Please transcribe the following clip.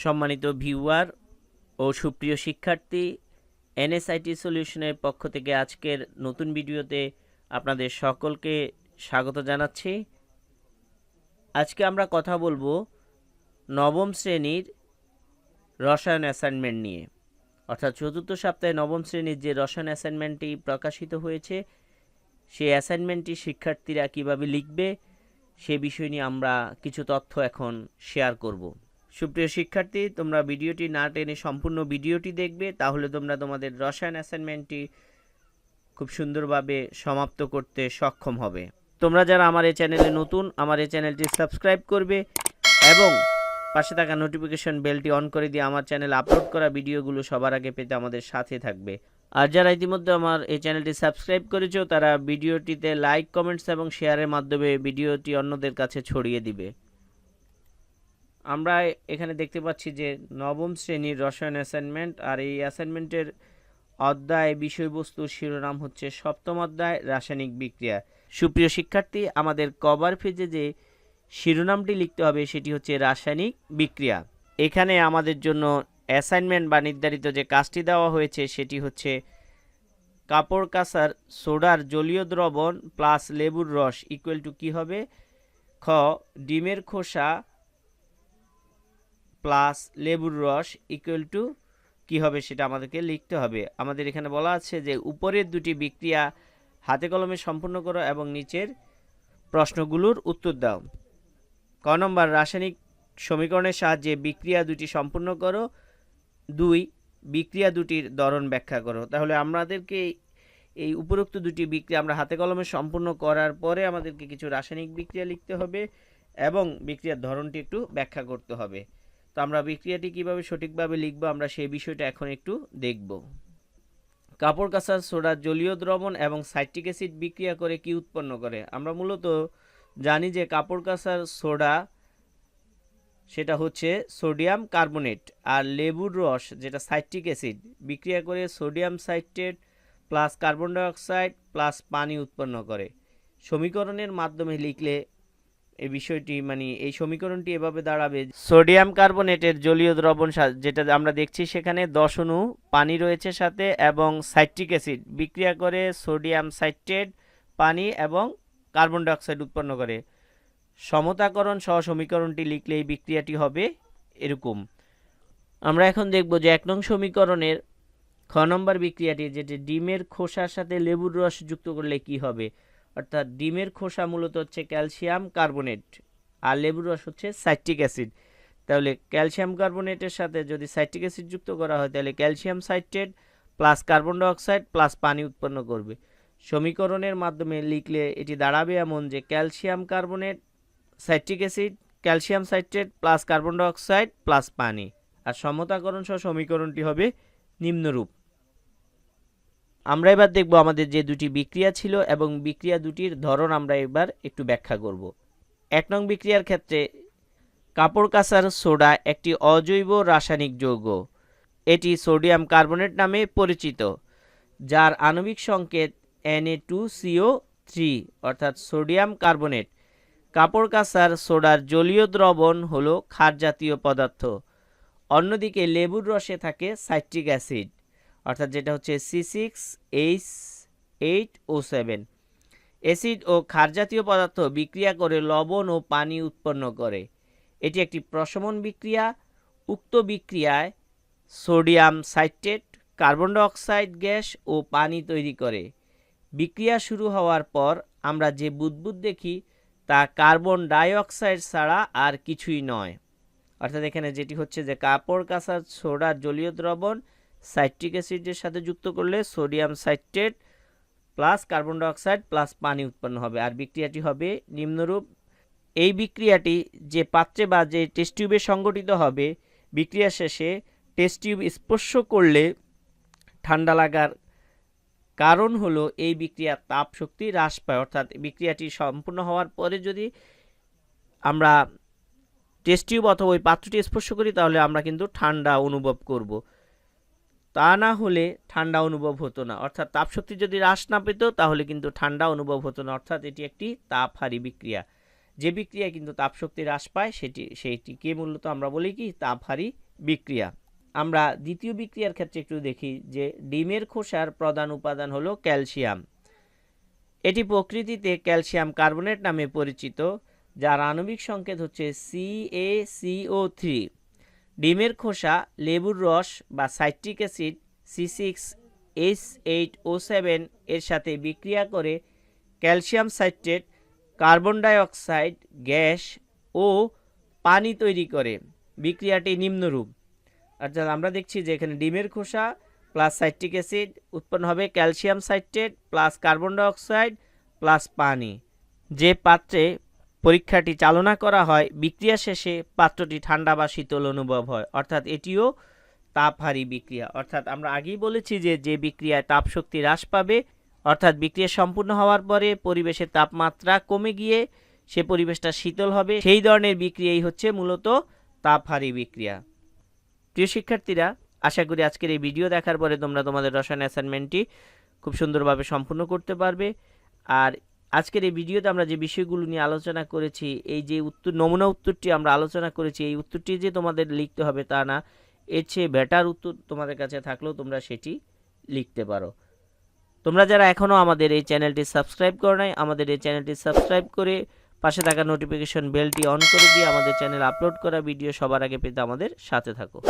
সম্মানিত ভিউয়ার ও সুপ্রিয় শিক্ষার্থী, এনএসআইটি সলিউশনের পক্ষ থেকে আজকের নতুন ভিডিওতে আপনাদের সকলকে স্বাগত জানাচ্ছি। আজকে আমরা কথা বলবো নবম শ্রেণীর রসায়ন অ্যাসাইনমেন্ট নিয়ে, অর্থাৎ চতুর্থ সপ্তাহে নবম শ্রেণীর যে রসায়ন অ্যাসাইনমেন্টটি প্রকাশিত হয়েছে সেই অ্যাসাইনমেন্টটি শিক্ষার্থীরা কিভাবে লিখবে সে বিষয় নিয়ে আমরা কিছু তথ্য এখন শেয়ার করব। সুপ্রিয় শিক্ষার্থী, তোমরা ভিডিওটি না টেনে সম্পূর্ণ ভিডিওটি দেখবে, তাহলে তোমরা তোমাদের রসায়ন অ্যাসাইনমেন্টটি খুব সুন্দরভাবে সমাপ্ত করতে সক্ষম হবে। তোমরা যারা আমার এই চ্যানেলে নতুন, আমার এই চ্যানেলটি সাবস্ক্রাইব করবে এবং পাশে থাকা নোটিফিকেশন বেলটি অন করে দিয়ে আমার চ্যানেলে আপলোড করা ভিডিওগুলো সবার আগে পেতে আমাদের সাথে থাকবে। আর যারা ইতিমধ্যে আমার এই চ্যানেলটি সাবস্ক্রাইব করেছো তারা ভিডিওটিতে লাইক, কমেন্টস এবং শেয়ারের মাধ্যমে ভিডিওটি অন্যদের কাছে ছড়িয়ে দিবে। আমরা এখানে দেখতে পাচ্ছি যে নবম শ্রেণীর রসায়ন অ্যাসাইনমেন্ট, আর এই অ্যাসাইনমেন্টের অধ্যায় বিষয়বস্তুর শিরোনাম হচ্ছে সপ্তম অধ্যায় রাসায়নিক বিক্রিয়া। সুপ্রিয় শিক্ষার্থী, আমাদের কভার পেজে যে শিরোনামটি লিখতে হবে সেটি হচ্ছে রাসায়নিক বিক্রিয়া। এখানে আমাদের জন্য অ্যাসাইনমেন্ট বা নির্ধারিত যে কাজটি দেওয়া হয়েছে সেটি হচ্ছে কাপড় কাচার সোডার জলীয় দ্রবণ প্লাস লেবুর রস ইকুয়াল টু কী হবে? খ, ডিমের খোসা প্লাস লেবুর রস ইকুয়াল টু কী হবে সেটা আমাদেরকে লিখতে হবে। আমাদের এখানে বলা আছে যে উপরের দুটি বিক্রিয়া হাতে কলমে সম্পূর্ণ করো এবং নিচের প্রশ্নগুলোর উত্তর দাও। ক নম্বর, রাসায়নিক সমীকরণের সাহায্যে বিক্রিয়া দুটি সম্পূর্ণ করো। 2, বিক্রিয়া দুটির ধরন ব্যাখ্যা করো। তাহলে আমাদেরকে এই উপরোক্ত দুটি বিক্রিয়া আমরা হাতে কলমে সম্পূর্ণ করার পরে আমাদেরকে কিছু রাসায়নিক বিক্রিয়া লিখতে হবে এবং বিক্রিয়ার ধরনটি একটু ব্যাখ্যা করতে হবে। তো আমরা বিক্রিয়াটি কিভাবে সঠিকভাবে লিখব আমরা সেই বিষয়টা এখন একটু দেখব। কাপড় কাচার সোডার জলীয় দ্রবণ এবং সাইট্রিক অ্যাসিড বিক্রিয়া করে কি উৎপন্ন করে? আমরা মূলত জানি যে কাপড় কাচার সোডা সেটা হচ্ছে সোডিয়াম কার্বনেট, আর লেবুর রস যেটা সাইট্রিক অ্যাসিড বিক্রিয়া করে sodium citrate plus carbon dioxide plus পানি উৎপন্ন করে। সমীকরণের মাধ্যমে লিখলে এই বিষয়টি এই সমীকরণটি এভাবে দাঁড়াবে: সোডিয়াম কার্বনেটের জলীয় দ্রবণ যেটা আমরা দেখছি সেখানে 10 অণু পানি রয়েছে সাথে, এবং সাইট্রিক অ্যাসিড বিক্রিয়া করে সোডিয়াম সাইট্রেট পানি এবং কার্বন ডাইঅক্সাইড উৎপন্ন করে। সমতাকরণ সহ সমীকরণটি লিখলে এই বিক্রিয়াটি হবে এরকম। আমরা এখন দেখব যে 1 নং সমীকরণের খ নম্বর বিক্রিয়াটি, যেটি ডিমের খোসার সাথে লেবুর রস যুক্ত করলে কি হবে। অর্থাৎ ডিমের খোসা মূলত হচ্ছে ক্যালসিয়াম কার্বনেট আর লেবুর রস হচ্ছে সাইট্রিক অ্যাসিড। তাহলে ক্যালসিয়াম কার্বনেটের সাথে যদি সাইট্রিক অ্যাসিড যুক্ত করা হয় তাহলে calcium citrate plus carbon dioxide plus পানি উৎপন্ন করবে। সমীকরণের মাধ্যমে লিখলে এটি দাঁড়াবে এমন যে calcium carbonate, citric acid, calcium citrate plus carbon dioxide plus পানি। আর সমতাকরণ সহ সমীকরণটি হবে নিম্নরূপ। আমরা এবার দেখব আমাদের যে দুটি বিক্রিয়া ছিল এবং বিক্রিয়া দুটির ধরন আমরা এবার একটু ব্যাখ্যা করব। 1 নং বিক্রিয়ার ক্ষেত্রে কাপড় কাচার সোডা একটি অজৈব রাসায়নিক যৌগ। এটি সোডিয়াম কার্বনেট নামে পরিচিত, যার আণবিক সংকেত Na2CO3 অর্থাৎ সোডিয়াম কার্বনেট। কাপড় কাচার সোডার জলীয় দ্রবণ হলো ক্ষার জাতীয় পদার্থ। অন্যদিকে লেবুর রসে থাকে সাইট্রিক অ্যাসিড অর্থাৎ যেটা হচ্ছে C6H8O7। অ্যাসিড ও ক্ষার জাতীয় পদার্থ বিক্রিয়া করে লবণ ও পানি উৎপন্ন করে। এটি একটি প্রশমন বিক্রিয়া। উক্ত বিক্রিয়ায় sodium citrate carbon dioxide gas ও পানি তৈরি করে। বিক্রিয়া শুরু হওয়ার পর আমরা যে বুদবুদ দেখি তা কার্বন ডাইঅক্সাইড ছাড়া আর কিছুই নয়। অর্থাৎ এখানে যেটি হচ্ছে যে কাপড় কাচার সোডার জলীয় দ্রবণ সাইট্রিক অ্যাসিডের সাথে যুক্ত করলে sodium citrate plus carbon dioxide plus পানি উৎপন্ন হবে, আর বিক্রিয়াটি হবে নিম্নরূপ। এই বিক্রিয়াটি যে পাত্রে বা যে টেস্ট টিউবে সংঘটিত হবে, বিক্রিয়া শেষে টেস্ট টিউব স্পর্শ করলে ঠান্ডা লাগার কারণ হলো এই বিক্রিয়ার তাপ শক্তি হ্রাস পায়। অর্থাৎ বিক্রিয়াটি সম্পূর্ণ হওয়ার পরে যদি আমরা টেস্ট টিউব অথবা ওই পাত্রটি স্পর্শ করি তাহলে আমরা কিন্তু ঠান্ডা অনুভব করব, তা না হলে ঠান্ডা অনুভব হতো না। অর্থাৎ তাপশক্তি যদি হ্রাস না পেত তাহলে কিন্তু ঠান্ডা অনুভব হতো না। অর্থাৎ এটি একটি তাপহারী বিক্রিয়া। যে বিক্রিয়ায় কিন্তু তাপশক্তি হ্রাস পায় সেইটিকে মূলত আমরা বলি কি তাপহারী বিক্রিয়া। আমরা দ্বিতীয় বিক্রিয়ার ক্ষেত্রে একটু দেখি যে ডিমের খোসার প্রধান উপাদান হলো ক্যালসিয়াম। এটি প্রকৃতিতে ক্যালসিয়াম কার্বনেট নামে পরিচিত, যার আণবিক সংকেত হচ্ছে CaCO3। ডিমের খোসা লেবুর রস বা সাইট্রিক অ্যাসিড C6H8O7 এর সাথে বিক্রিয়া করে calcium citrate, carbon die oxide gas ও পানি তৈরি করে। বিক্রিয়াটি নিম্নরূপ, অর্থাৎ আমরা দেখছি যে এখানে ডিমের খোসা প্লাস সাইট্রিক অ্যাসিড উৎপন্ন হবে calcium citrate plus carbon die oxide plus পানি। যে পাত্রে পরীক্ষাটি চালনা করা হয় বিক্রিয়া শেষে পাত্রটি ঠান্ডা বা শীতল অনুভব হয়, অর্থাৎ এটিও তাপহারী বিক্রিয়া। অর্থাৎ আমরা আগেই বলেছি যে যে বিক্রিয়ায় তাপ শক্তি হ্রাস পাবে, অর্থাৎ বিক্রিয়া সম্পূর্ণ হওয়ার পরে পরিবেশের তাপমাত্রা কমে গিয়ে সে পরিবেশটা শীতল হবে, সেই ধরনের বিক্রিয়াই হচ্ছে মূলত তাপহারী বিক্রিয়া। প্রিয় শিক্ষার্থীরা, আশা করি আজকের এই ভিডিও দেখার পরে তোমরা তোমাদের রসায়ন অ্যাসাইনমেন্টটি খুব সুন্দরভাবে সম্পূর্ণ করতে পারবে। আর আজকের এই ভিডিওতে আমরা যে বিষয়গুলো নিয়ে আলোচনা করেছি, এই যে নমুনা উত্তরটি আমরা আলোচনা করেছি, এই উত্তরটি যে তোমাদের লিখতে হবে তা না, এর চেয়ে বেটার উত্তর তোমাদের কাছে থাকলেও তোমরা সেটি লিখতে পারো। তোমরা যারা এখনও আমাদের এই চ্যানেলটি সাবস্ক্রাইব করো নাই, আমাদের এই চ্যানেলটি সাবস্ক্রাইব করে পাশে থাকা নোটিফিকেশন বেলটি অন করে দিয়ে আমাদের চ্যানেল আপলোড করা ভিডিও সবার আগে পেতে আমাদের সাথে থাকো।